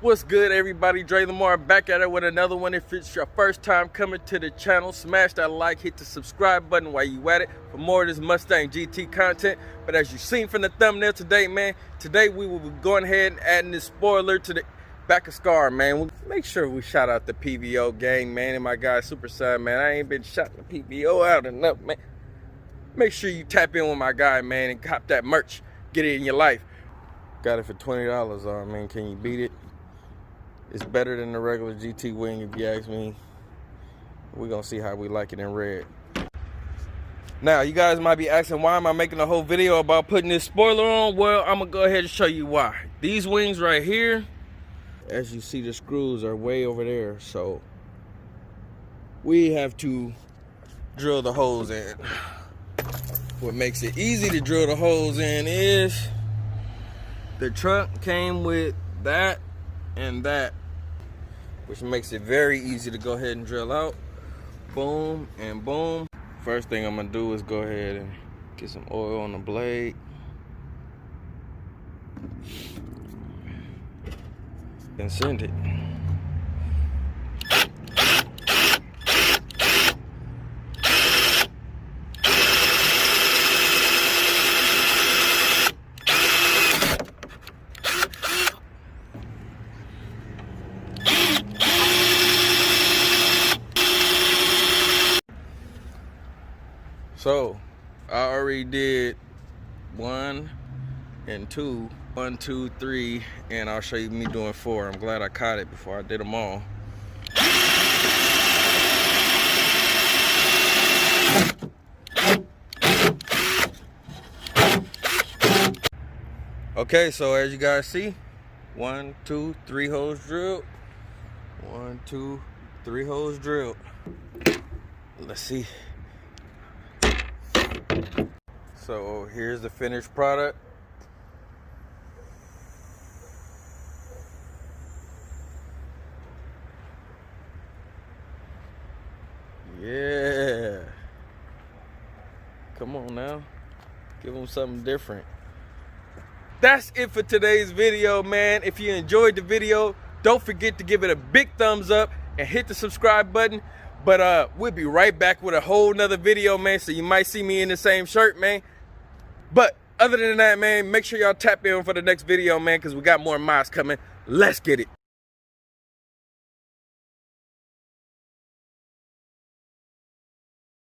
What's good, everybody? DRELAMARR back at it with another one. If it's your first time coming to the channel, smash that like, hit the subscribe button while you at it for more of this Mustang GT content. But as you've seen from the thumbnail today, man, today we will be going ahead and adding this spoiler to the back of SCAR, man. Make sure we shout out the PVO gang, man, and my guy SUPERSON, man. I ain't been shouting the PVO out enough, man. Make sure you tap in with my guy, man, and cop that merch. Get it in your life. Got it for $20, man. Can you beat it? It's better than the regular GT wing, if you ask me. We're gonna see how we like it in red. Now, you guys might be asking, why am I making a whole video about putting this spoiler on? Well, I'm gonna go ahead and show you why. These wings right here, as you see, the screws are way over there, so we have to drill the holes in. What makes it easy to drill the holes in is the trunk came with that and that, which makes it very easy to go ahead and drill out. Boom and boom. First thing I'm gonna do is go ahead and get some oil on the blade. And send it. So I already did 1 and 2, 1, 2, 3, and I'll show you me doing 4. I'm glad I caught it before I did them all. Okay, so as you guys see, 1, 2, 3 holes drilled. 1, 2, 3 holes drilled. Let's see. So here's the finished product. Yeah. Come on now. Give them something different. That's it for today's video, man. If you enjoyed the video, don't forget to give it a big thumbs up and hit the subscribe button. But we'll be right back with a whole nother video, man. So you might see me in the same shirt, man. But other than that, man, make sure y'all tap in for the next video, man, because we got more mods coming. Let's get it.